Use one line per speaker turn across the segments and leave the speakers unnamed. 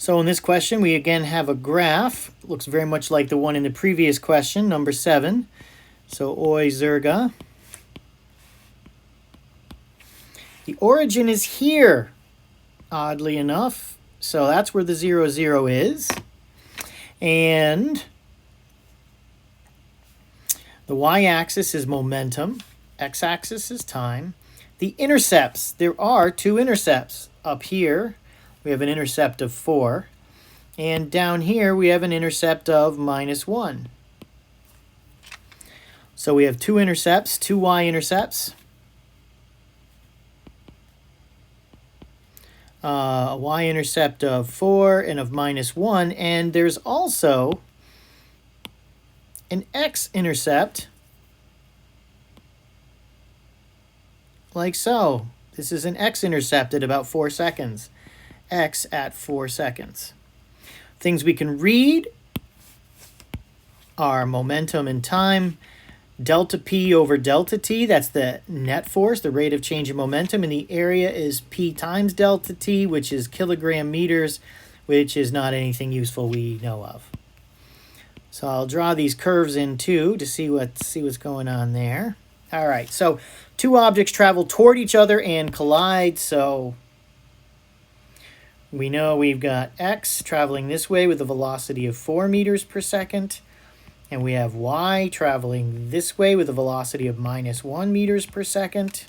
So in this question, we again have a graph. It looks very much like the one in the previous question, number 7. So oi zerga. The origin is here, oddly enough. So that's where the 0, 0 is. And the y-axis is momentum. X-axis is time. The intercepts, there are 2 intercepts. Up here, we have an intercept of 4. And down here, we have an intercept of -1. So we have 2 intercepts, 2 y-intercepts. A y-intercept of 4 and of -1. And there's also an x-intercept, like so. This is an x-intercept at about 4 seconds. X at 4 seconds. Things we can read are momentum and time. Delta P over delta T, that's the net force, the rate of change in momentum. And the area is P times delta T, which is kilogram meters, which is not anything useful we know of. So I'll draw these curves in too to see what's going on there. All right, so 2 objects travel toward each other and collide. So we know we've got X traveling this way with a velocity of 4 meters per second. And we have y traveling this way with a velocity of -1 meters per second.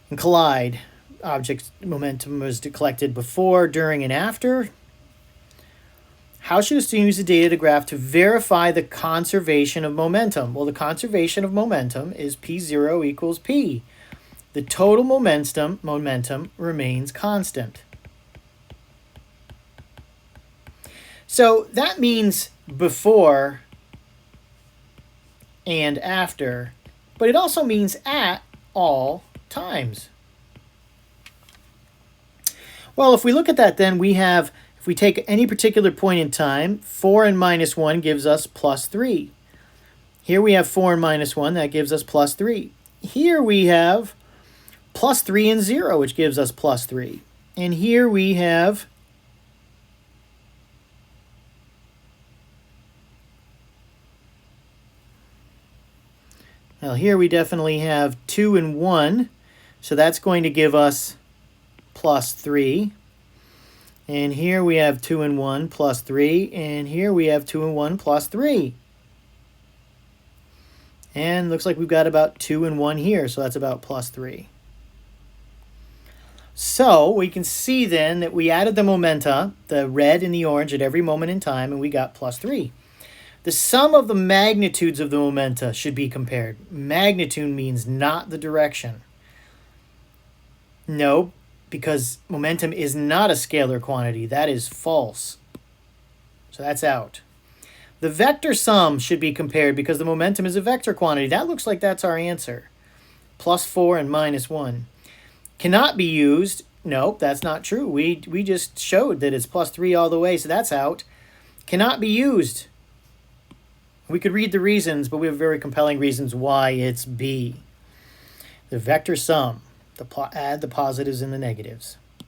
And collide. Object momentum was collected before, during, and after. How should a student use the data graph to verify the conservation of momentum? Well, the conservation of momentum is P0 equals P. The total momentum remains constant. So that means before and after, but it also means at all times. Well, if we look at that, then we have, if we take any particular point in time, 4 and -1 gives us +3. Here we have 4 and -1, that gives us +3. Here we have +3 and 0, which gives us +3. And here we have well, here we definitely have 2 and 1, so that's going to give us +3. And here we have 2 and 1 +3, and here we have 2 and 1 +3. And looks like we've got about 2 and 1 here, so that's about +3. So we can see then that we added the momenta, the red and the orange, at every moment in time, and we got +3. The sum of the magnitudes of the momenta should be compared. Magnitude means not the direction. No, because momentum is not a scalar quantity. That is false. So that's out. The vector sum should be compared because the momentum is a vector quantity. That looks like that's our answer. +4 and -1. Cannot be used. Nope, that's not true. We just showed that it's +3 all the way, so that's out. Cannot be used. We could read the reasons, but we have very compelling reasons why it's B. The vector sum. Add the positives and the negatives.